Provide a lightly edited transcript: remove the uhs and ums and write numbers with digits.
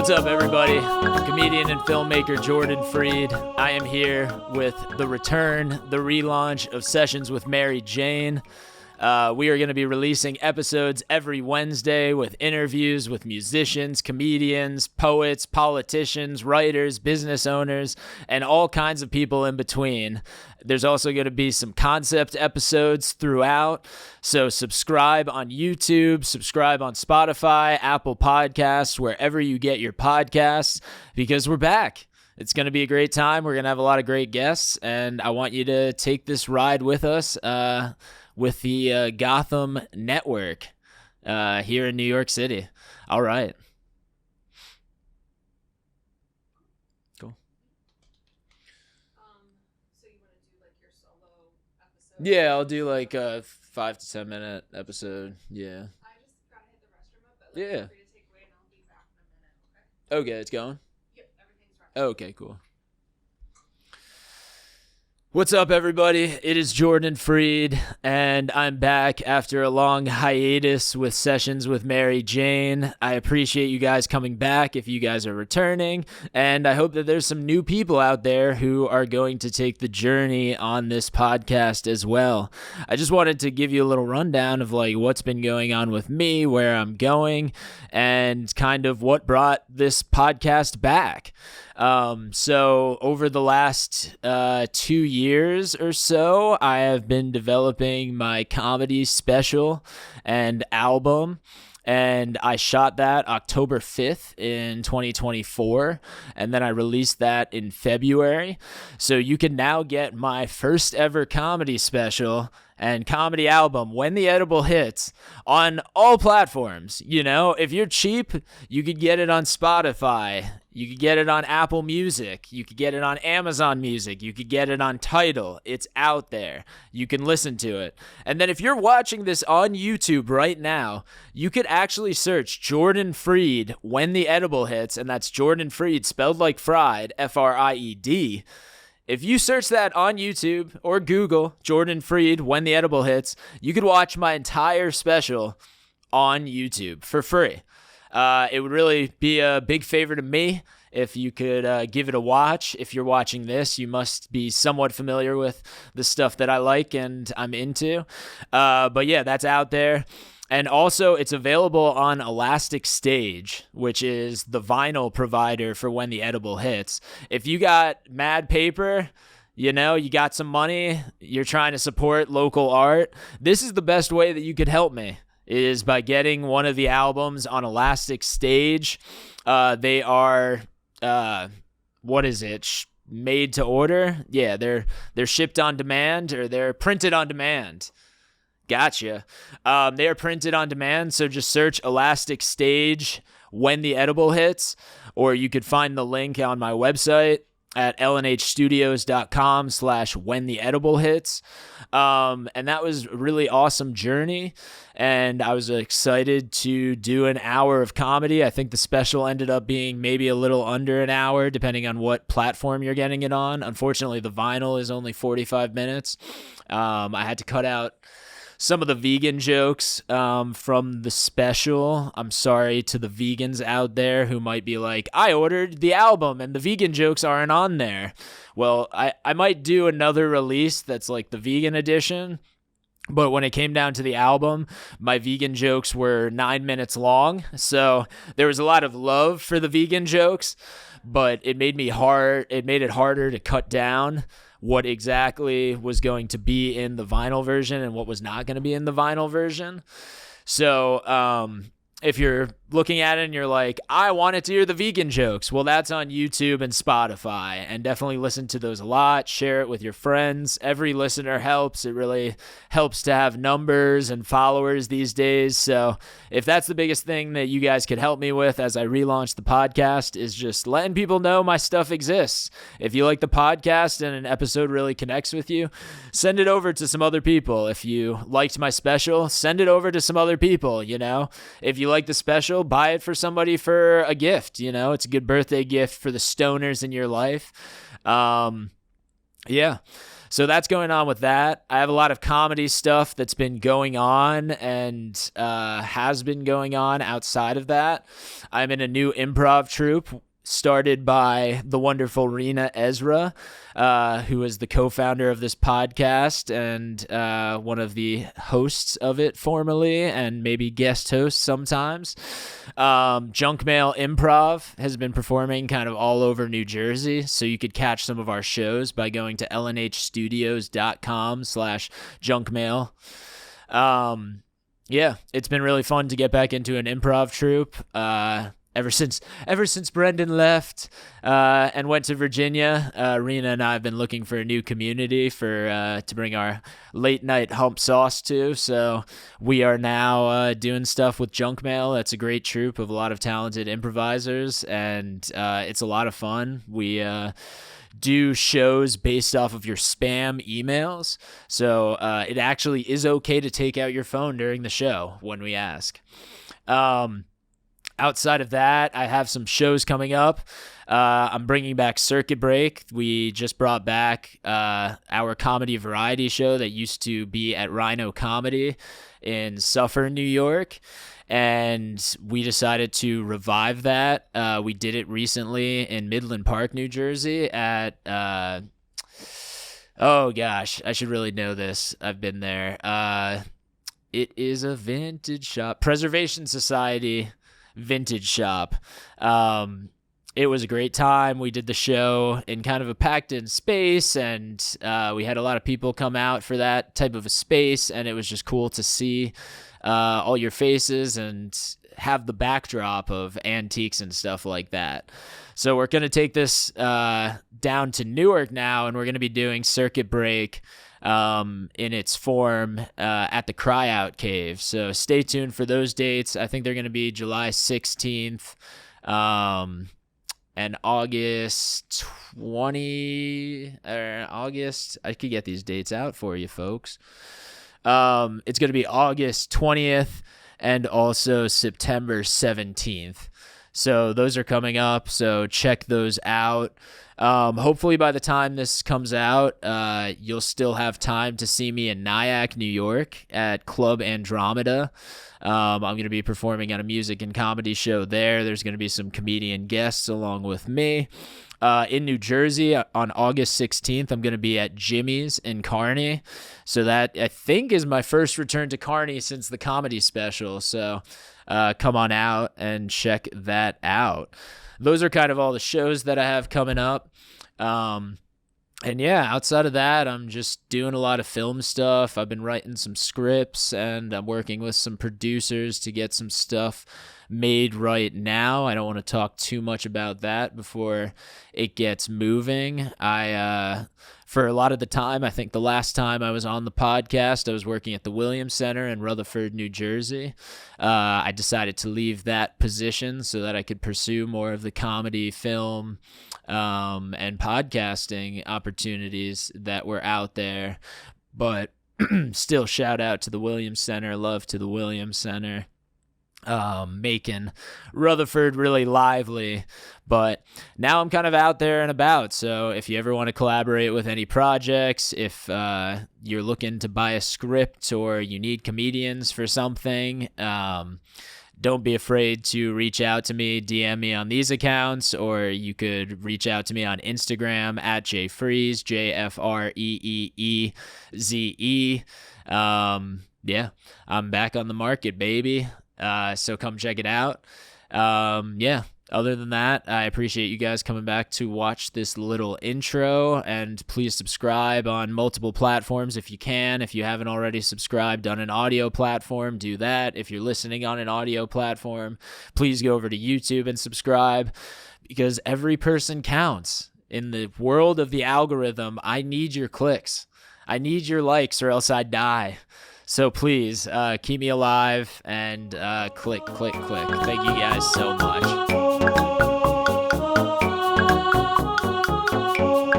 What's up, everybody? Comedian and filmmaker Jordan Freed. I am here with the return, the relaunch of Sessions with Mary Jane. We are going to be releasing episodes every Wednesday with interviews with musicians, comedians, poets, politicians, writers, business owners, and all kinds of people in between. There's also going to be some concept episodes throughout. So subscribe on YouTube, subscribe on Spotify, Apple Podcasts, wherever you get your podcasts, because we're back. It's going to be a great time. We're going to have a lot of great guests, and I want you to take this ride with us with the Gotham Network here in New York City. All right. Cool. So you want to do like your solo episode? Yeah, I'll do like a 5 to 10 minute episode. Yeah. I just gotta hit the restroom up, but like, Yeah. feel free to take away and I'll be back in a minute, okay? Okay, it's going? Yep, everything's right. Okay, cool. What's up, everybody? It is Jordan Freed, and I'm back after a long hiatus with Sessions with Mary Jane. I appreciate you guys coming back if you guys are returning, and I hope that there's some new people out there who are going to take the journey on this podcast as well. I just wanted to give you a little rundown of like what's been going on with me, where I'm going, and kind of what brought this podcast back. So over the last 2 years or so, I have been developing my comedy special and album, and I shot that October 5th in 2024, and then I released that in February. So you can now get my first ever comedy special and comedy album, When the Edible Hits, on all platforms. You know, if you're cheap, you could get it on Spotify. You could get it on Apple Music. You could get it on Amazon Music. You could get it on Tidal. It's out there. You can listen to it. And then if you're watching this on YouTube right now, you could actually search Jordan Freed, When the Edible Hits, and that's Jordan Freed spelled like fried, F-R-I-E-D. If you search that on YouTube or Google, Jordan Freed, When the Edible Hits, you could watch my entire special on YouTube for free. It would really be a big favor to me if you could give it a watch. If you're watching this, you must be somewhat familiar with the stuff that I like and I'm into. But yeah, that's out there. And also, it's available on Elastic Stage, which is the vinyl provider for When the Edible Hits. If you got mad paper, you know, you got some money, you're trying to support local art, this is the best way that you could help me, is by getting one of the albums on Elastic Stage. They are, made to order? Yeah, they're shipped on demand, or they're printed on demand. Gotcha. They are printed on demand, so just search Elastic Stage When the Edible Hits, or you could find the link on my website at lnhstudios.com/when the edible hits. And that was a really awesome journey, and I was excited to do an hour of comedy. I think the special ended up being maybe a little under an hour, depending on what platform you're getting it on. Unfortunately, the vinyl is only 45 minutes. I had to cut out some of the vegan jokes from the special. I'm sorry to the vegans out there who might be like, I ordered the album and the vegan jokes aren't on there. Well, I might do another release that's like the vegan edition. But when it came down to the album, my vegan jokes were 9 minutes long. So there was a lot of love for the vegan jokes, but it made it harder to cut down what exactly was going to be in the vinyl version and what was not going to be in the vinyl version. So if you're looking at it and you're like, I wanted to hear the vegan jokes, well, that's on YouTube and Spotify, and definitely listen to those a lot. Share it with your friends. Every listener helps. It really helps to have numbers and followers these days. So if that's the biggest thing that you guys could help me with as I relaunch the podcast, is just letting people know my stuff exists. If you like the podcast and an episode really connects with you, send it over to some other people. If you liked my special, send it over to some other people, you know? If you like the special, buy it for somebody for a gift. You know, it's a good birthday gift for the stoners in your life. Yeah. So that's going on with that. I have a lot of comedy stuff that's been going on and has been going on outside of that. I'm in a new improv troupe started by the wonderful Rena Ezra, who is the co-founder of this podcast and one of the hosts of it formerly, and maybe guest host sometimes. Junk Mail Improv has been performing kind of all over New Jersey, so you could catch some of our shows by going to lnhstudios.com/junkmail. Yeah, it's been really fun to get back into an improv troupe. Ever since Brendan left and went to Virginia, Rena and I have been looking for a new community to bring our late night hump sauce to. So we are now doing stuff with Junk Mail. That's a great troupe of a lot of talented improvisers, and it's a lot of fun. We do shows based off of your spam emails. So it actually is okay to take out your phone during the show when we ask. Outside of that, I have some shows coming up. I'm bringing back Circuit Break. We just brought back our comedy variety show that used to be at Rhino Comedy in Suffern, New York. And we decided to revive that. We did it recently in Midland Park, New Jersey at... oh, gosh, I should really know this. I've been there. It is a vintage shop. Preservation Society vintage shop. It was a great time. We did the show in kind of a packed in space, and we had a lot of people come out for that type of a space, and it was just cool to see all your faces and have the backdrop of antiques and stuff like that. So we're going to take this down to Newark now, and we're going to be doing Circuit Break in its form at the Cryout Cave. So stay tuned for those dates. I think they're going to be July 16th and August 20 or August. I could get these dates out for you folks. It's going to be August 20th and also September 17th. So those are coming up. So check those out. Hopefully by the time this comes out, you'll still have time to see me in Nyack, New York at Club Andromeda. I'm going to be performing on a music and comedy show there. There's going to be some comedian guests along with me. In New Jersey on August 16th, I'm going to be at Jimmy's in Kearny. So that, I think, is my first return to Kearny since the comedy special. So come on out and check that out. Those are kind of all the shows that I have coming up. And yeah, outside of that, I'm just doing a lot of film stuff. I've been writing some scripts, and I'm working with some producers to get some stuff made right now. I don't want to talk too much about that before it gets moving. For a lot of the time, I think the last time I was on the podcast, I was working at the Williams Center in Rutherford, New Jersey. I decided to leave that position so that I could pursue more of the comedy, film, and podcasting opportunities that were out there. But still, shout out to the Williams Center. Love to the Williams Center. Making Rutherford really lively. But now I'm kind of out there and about, so if you ever want to collaborate with any projects, if you're looking to buy a script or you need comedians for something, don't be afraid to reach out to me, DM me on these accounts, or you could reach out to me on Instagram at jfreeze, JFREEEZE. Yeah, I'm back on the market, baby. So come check it out. Yeah, other than that, I appreciate you guys coming back to watch this little intro, and please subscribe on multiple platforms if you can. If you haven't already subscribed on an audio platform, do that. If you're listening on an audio platform, please go over to YouTube and subscribe, because every person counts. In the world of the algorithm, I need your clicks. I need your likes, or else I die. So please keep me alive and click. Thank you guys so much.